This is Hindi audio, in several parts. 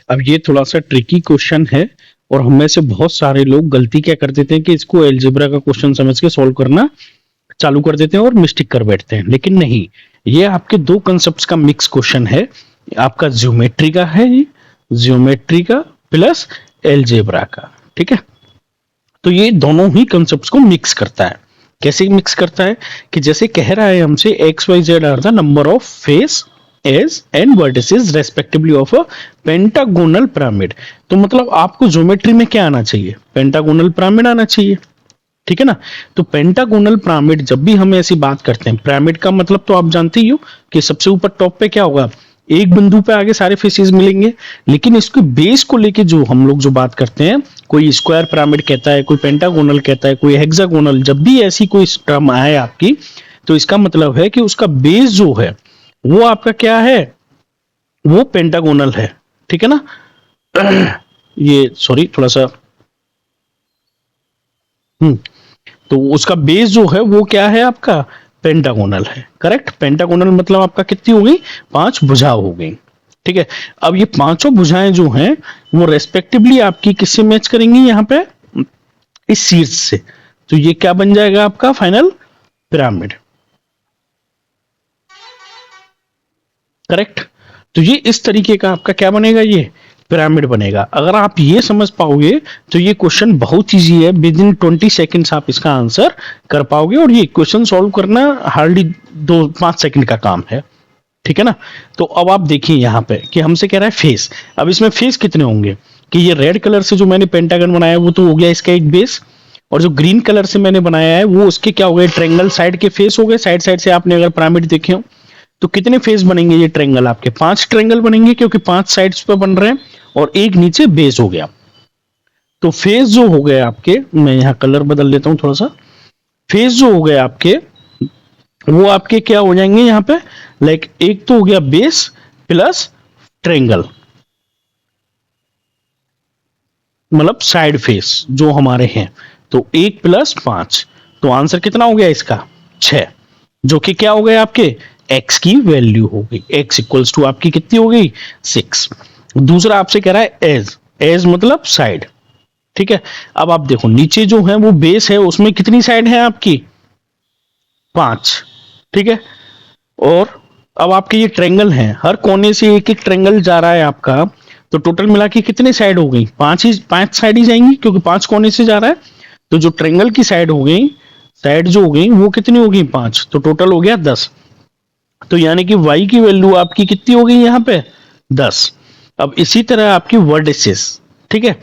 अब ये थोड़ा सा ट्रिकी क्वेश्चन है और हम में से बहुत सारे लोग गलती क्या कर देते हैं कि इसको एलजेब्रा का क्वेश्चन समझ के सॉल्व करना चालू कर देते हैं और मिस्टेक कर बैठते हैं, लेकिन नहीं, ये आपके दो कंसेप्ट का मिक्स क्वेश्चन है। आपका ज्योमेट्री का है, ये ज्योमेट्री का प्लस एलजेब्रा का, ठीक है। तो ये दोनों ही कंसेप्ट को मिक्स करता है। कैसे मिक्स करता है कि जैसे कह रहा है हमसे X Y Z are the number of face edge and vertices respectively of a pentagonal pyramid. तो मतलब आपको ज्योमेट्री में क्या आना चाहिए, पेंटागोनल पिरामिड आना चाहिए, ठीक है ना। तो पेंटागोनल पिरामिड जब भी हम ऐसी बात करते हैं, पिरामिड का मतलब तो आप जानते ही हो कि सबसे ऊपर टॉप पे क्या होगा, एक बिंदु पे आगे सारे फेसेस मिलेंगे। लेकिन इसके बेस को लेके जो हम लोग जो बात करते हैं, कोई स्क्वायर पिरामिड कहता है, कोई पेंटागोनल कहता है, कोई हेक्सागोनल, जब भी ऐसी कोई टर्म आए आपकी, तो इसका मतलब है कि उसका बेस जो है वो आपका क्या है, वो पेंटागोनल है, ठीक है ना। ये सॉरी थोड़ा सा तो उसका बेस जो है वो क्या है आपका, पेंटागोनल है, करेक्ट। पेंटागोनल मतलब आपका कितनी हो गई, 5 भुजा हो गई, ठीक है। अब ये पांचों भुजाएं जो हैं वो रेस्पेक्टिवली आपकी किससे मैच करेंगी यहाँ पे, इस शीर्ष से। तो ये क्या बन जाएगा आपका फाइनल पिरामिड, करेक्ट। तो ये इस तरीके का आपका क्या बनेगा, ये पिरामिड बनेगा। अगर आप ये समझ पाओगे तो ये क्वेश्चन बहुत इजी है, विद इन 20 सेकेंड्स आप इसका आंसर कर पाओगे। और ये क्वेश्चन सॉल्व करना हार्डली 2-5 सेकंड का काम है, ठीक है ना। तो अब आप देखिए यहाँ पे कि हमसे कह रहा है फेस। अब इसमें फेस कितने होंगे कि ये रेड कलर से जो मैंने पेंटागन बनाया वो तो हो गया इसका एक बेस, और जो ग्रीन कलर से मैंने बनाया है वो उसके क्या हो गए, ट्रायंगल साइड के फेस हो गए। साइड साइड से आपने अगर पिरामिड देखे हो तो कितने फेस बनेंगे ये ट्रायंगल आपके, 5 ट्रायंगल बनेंगे, क्योंकि 5 साइड्स पे बन रहे हैं और एक नीचे बेस हो गया। तो फेस जो हो गए आपके, मैं यहाँ कलर बदल लेता हूं थोड़ा सा, फेस जो हो गए आपके वो आपके क्या हो जाएंगे यहाँ पे, लाइक एक तो हो गया बेस प्लस ट्रायंगल, मतलब साइड फेस जो हमारे हैं। तो 1 + 5, तो आंसर कितना हो गया इसका 6, जो कि क्या हो गया आपके x की वैल्यू हो गई, x इक्वल्स टू आपकी कितनी हो गई 6। दूसरा आपसे कह रहा है एज, एज मतलब साइड, ठीक है। अब आप देखो नीचे जो है वो बेस है, उसमें कितनी साइड है आपकी 5, ठीक है। और अब आपके ये ट्रायंगल है, हर कोने से एक एक ट्रायंगल जा रहा है आपका, तो टोटल मिला के कितनी साइड हो गई, 5 साइड ही जाएंगी, क्योंकि 5 कोने से जा रहा है। तो जो ट्रायंगल की साइड हो गई, साइड जो हो गई वो कितनी हो गई 5, तो टोटल हो गया 10। तो यानी कि y की वैल्यू आपकी कितनी हो गई यहाँ पे 10। अब इसी तरह आपकी वर्टिसेस, ठीक है,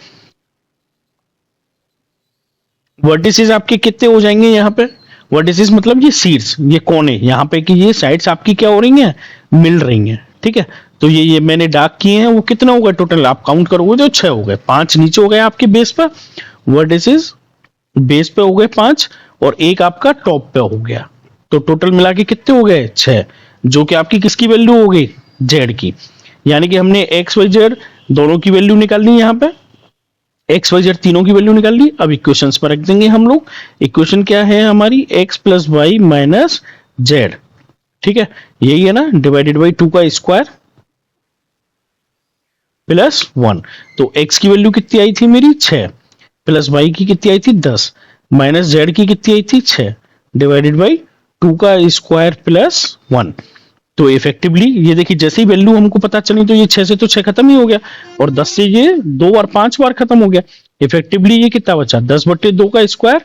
वर्टिसेस आपके कितने हो जाएंगे यहाँ पे, वर्टिसेस मतलब ये शीर्ष, ये कोने यहाँ पे कि ये साइड्स आपकी क्या हो रही हैं, मिल रही हैं, ठीक है। तो ये मैंने डार्क किए हैं, वो कितना होगा टोटल आप काउंट करोगे तो 6 हो गए, 5 नीचे हो गए आपके बेस पर, वर्टिसेस बेस पे हो गए 5 और एक आपका टॉप पे हो गया। तो टोटल मिला के कितने हो गए 6, जो कि आपकी किसकी वैल्यू हो गई, जेड की। यानी कि हमने एक्स वाई जेड दोनों की वैल्यू निकाल ली, यहाँ पे एक्स वाई जेड तीनों की वैल्यू निकाल ली। अब इक्वेशंस पर रख देंगे हम लोग। इक्वेशन क्या है हमारी, X plus Y minus Z, ठीक है, यही है ना, डिवाइडेड बाई 2 का स्क्वायर प्लस 1। तो एक्स की वैल्यू कितनी आई थी मेरी 6, प्लस वाई की कितनी आई थी 10, माइनस जेड की कितनी आई थी 6, डिवाइडेड बाई 2 का स्क्वायर प्लस 1। तो इफेक्टिवली ये देखिए जैसे ही वैल्यू हमको पता चली तो ये 6 से तो 6 खत्म ही हो गया, और 10 से ये 2 और 5 बार खत्म हो गया। इफेक्टिवली ये कितना बचा, 10/2 का स्क्वायर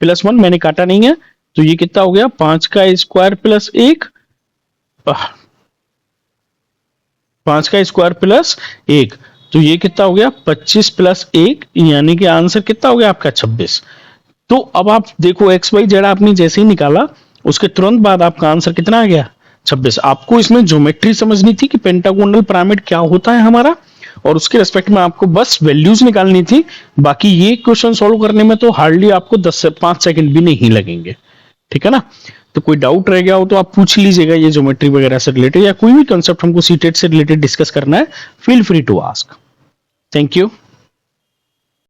प्लस 1, मैंने काटा नहीं है, तो ये कितना हो गया 5 का स्क्वायर प्लस 1, 5 का स्क्वायर प्लस 1, तो ये कितना हो गया 25 + 1, यानी कि आंसर कितना हो गया आपका 26। तो अब आप देखो एक्स वाई जेड आपने जैसे ही निकाला उसके तुरंत बाद आपका आंसर कितना आ गया 26। आपको इसमें ज्योमेट्री समझनी थी कि पेंटागोनल पिरामिड क्या होता है हमारा, और उसके रेस्पेक्ट में आपको बस वैल्यूज निकालनी थी। बाकी ये क्वेश्चन सॉल्व करने में तो हार्डली आपको 10 से 5 सेकंड भी नहीं लगेंगे, ठीक है ना। तो कोई डाउट रह गया हो तो आप पूछ लीजिएगा, ये ज्योमेट्री वगैरह से रिलेटेड या कोई भी कंसेप्ट हमको सीटेट से रिलेटेड डिस्कस करना है, feel free to ask. Thank you.